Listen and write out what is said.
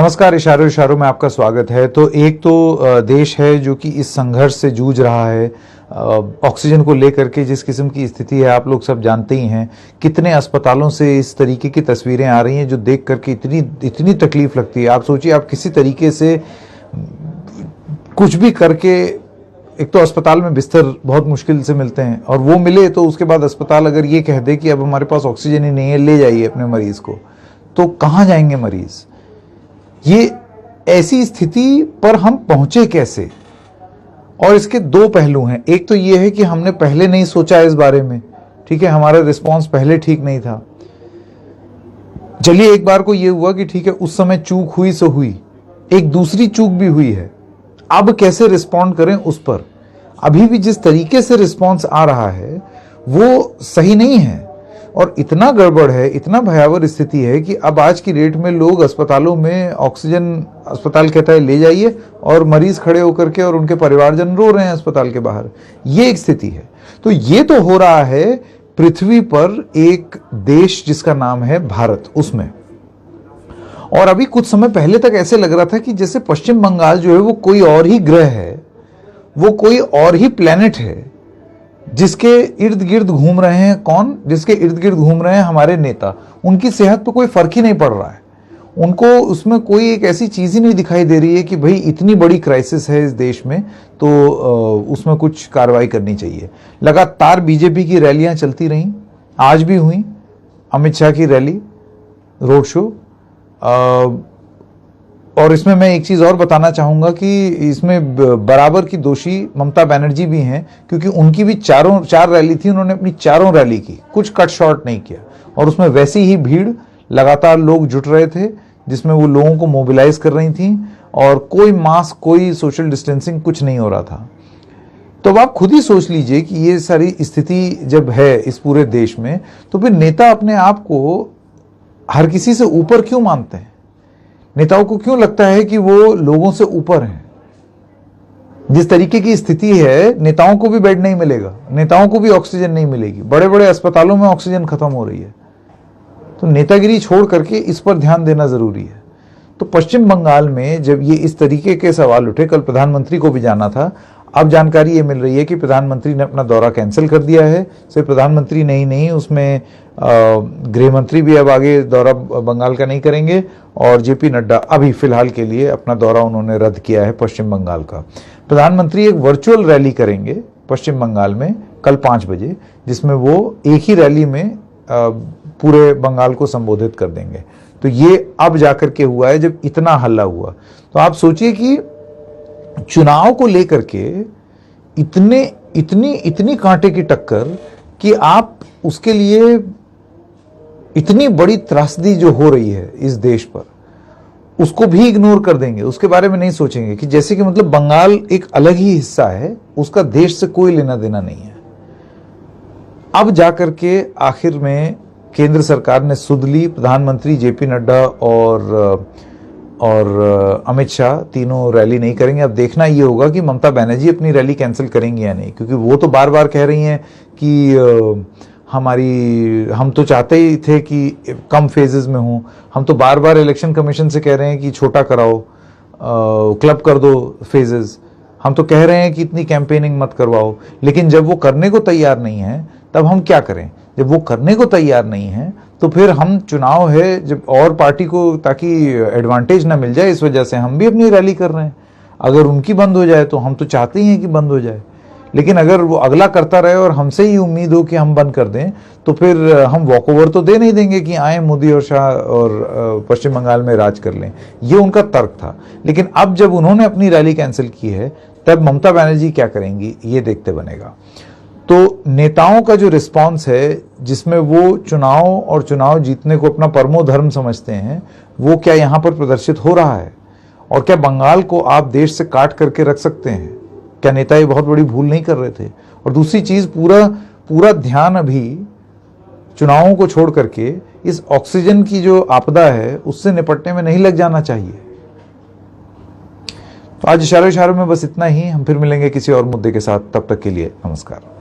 नमस्कार। इशारों इशारों में आपका स्वागत है। तो एक तो देश है जो कि इस संघर्ष से जूझ रहा है ऑक्सीजन को लेकर के। जिस किस्म की स्थिति है आप लोग सब जानते ही हैं। कितने अस्पतालों से इस तरीके की तस्वीरें आ रही हैं जो देख करके इतनी तकलीफ लगती है। आप सोचिए, आप किसी तरीके से कुछ भी करके, एक तो अस्पताल में बिस्तर बहुत मुश्किल से मिलते हैं और वो मिले तो उसके बाद अस्पताल अगर ये कह दे कि अब हमारे पास ऑक्सीजन ही नहीं है, ले जाइए अपने मरीज को, तो कहाँ जाएंगे मरीज। ये ऐसी स्थिति पर हम पहुंचे कैसे। और इसके दो पहलू हैं। एक तो ये है कि हमने पहले नहीं सोचा इस बारे में, ठीक है, हमारा रिस्पांस पहले ठीक नहीं था। चलिए, एक बार को ये हुआ कि ठीक है उस समय चूक हुई सो हुई, एक दूसरी चूक भी हुई है, अब कैसे रिस्पॉन्ड करें उस पर। अभी भी जिस तरीके से रिस्पॉन्स आ रहा है वो सही नहीं है और इतना गड़बड़ है, इतना भयावह स्थिति है कि अब आज की डेट में लोग अस्पतालों में ऑक्सीजन, अस्पताल कहता है ले जाइए और मरीज खड़े होकर के और उनके परिवारजन रो रहे हैं अस्पताल के बाहर। ये एक स्थिति है। तो ये तो हो रहा है पृथ्वी पर एक देश जिसका नाम है भारत, उसमें। और अभी कुछ समय पहले तक ऐसे लग रहा था कि जैसे पश्चिम बंगाल जो है वो कोई और ही ग्रह है, वो कोई और ही प्लेनेट है जिसके इर्द गिर्द घूम रहे हैं। कौन? जिसके इर्द गिर्द घूम रहे हैं हमारे नेता। उनकी सेहत पर कोई फर्क ही नहीं पड़ रहा है, उनको उसमें कोई एक ऐसी चीज ही नहीं दिखाई दे रही है कि भाई इतनी बड़ी क्राइसिस है इस देश में तो उसमें कुछ कार्रवाई करनी चाहिए। लगातार बीजेपी की रैलियां चलती रहीं, आज भी हुई अमित शाह की रैली, रोड शो। और इसमें मैं एक चीज और बताना चाहूंगा कि इसमें बराबर की दोषी ममता बनर्जी भी हैं, क्योंकि उनकी भी चार रैली थी, उन्होंने अपनी चारों रैली की, कुछ कट शॉर्ट नहीं किया और उसमें वैसी ही भीड़ लगातार लोग जुट रहे थे जिसमें वो लोगों को मोबिलाइज कर रही थी और कोई मास्क, कोई सोशल डिस्टेंसिंग, कुछ नहीं हो रहा था। तो अब आप खुद ही सोच लीजिए कि ये सारी स्थिति जब है इस पूरे देश में, तो फिर नेता अपने आप को हर किसी से ऊपर क्यों मानते हैं? नेताओं को क्यों लगता है कि वो लोगों से ऊपर हैं? जिस तरीके की स्थिति है, नेताओं को भी बेड नहीं मिलेगा, नेताओं को भी ऑक्सीजन नहीं मिलेगी, बड़े बड़े अस्पतालों में ऑक्सीजन खत्म हो रही है। तो नेतागिरी छोड़ करके इस पर ध्यान देना जरूरी है। तो पश्चिम बंगाल में जब ये इस तरीके के सवाल उठे, कल प्रधानमंत्री को भी जाना था, अब जानकारी ये मिल रही है कि प्रधानमंत्री ने अपना दौरा कैंसिल कर दिया है। सिर्फ प्रधानमंत्री नहीं, उसमें गृह मंत्री भी अब आगे दौरा बंगाल का नहीं करेंगे और जेपी नड्डा अभी फिलहाल के लिए अपना दौरा उन्होंने रद्द किया है पश्चिम बंगाल का। प्रधानमंत्री एक वर्चुअल रैली करेंगे पश्चिम बंगाल में कल 5 बजे, जिसमें वो एक ही रैली में पूरे बंगाल को संबोधित कर देंगे। तो ये अब जाकर के हुआ है जब इतना हल्ला हुआ। तो आप सोचिए कि चुनाव को लेकर के इतनी कांटे की टक्कर कि आप उसके लिए इतनी बड़ी त्रासदी जो हो रही है इस देश पर, उसको भी इग्नोर कर देंगे, उसके बारे में नहीं सोचेंगे कि जैसे कि मतलब बंगाल एक अलग ही हिस्सा है, उसका देश से कोई लेना देना नहीं है। अब जाकर के आखिर में केंद्र सरकार ने सुध ली। प्रधानमंत्री जेपी नड्डा और अमित शाह तीनों रैली नहीं करेंगे। अब देखना ये होगा कि ममता बनर्जी अपनी रैली कैंसिल करेंगी या नहीं, क्योंकि वो तो बार बार कह रही हैं कि हम तो चाहते ही थे कि कम फेजेस में हो, हम तो बार बार इलेक्शन कमीशन से कह रहे हैं कि छोटा कराओ, क्लब कर दो फेजेस, हम तो कह रहे हैं कि इतनी कैंपेनिंग मत करवाओ। लेकिन जब वो करने को तैयार नहीं है तब हम क्या करें? जब वो करने को तैयार नहीं है तो फिर हम, चुनाव है जब, और पार्टी को ताकि एडवांटेज ना मिल जाए इस वजह से हम भी अपनी रैली कर रहे हैं। अगर उनकी बंद हो जाए तो हम तो चाहते ही हैं कि बंद हो जाए, लेकिन अगर वो अगला करता रहे और हमसे ही उम्मीद हो कि हम बंद कर दें तो फिर हम वॉक ओवर तो दे नहीं देंगे कि आए मोदी और शाह और पश्चिम बंगाल में राज कर लें। ये उनका तर्क था। लेकिन अब जब उन्होंने अपनी रैली कैंसिल की है तब ममता बनर्जी क्या करेंगी, ये देखते बनेगा। तो नेताओं का जो रिस्पांस है, जिसमें वो चुनाव और चुनाव जीतने को अपना परमो धर्म समझते हैं, वो क्या यहाँ पर प्रदर्शित हो रहा है? और क्या बंगाल को आप देश से काट करके रख सकते हैं? क्या नेता ये बहुत बड़ी भूल नहीं कर रहे थे? और दूसरी चीज, पूरा ध्यान अभी चुनावों को छोड़ करके इस ऑक्सीजन की जो आपदा है उससे निपटने में नहीं लग जाना चाहिए। तो आज इशारों इशारों में बस इतना ही। हम फिर मिलेंगे किसी और मुद्दे के साथ। तब तक के लिए नमस्कार।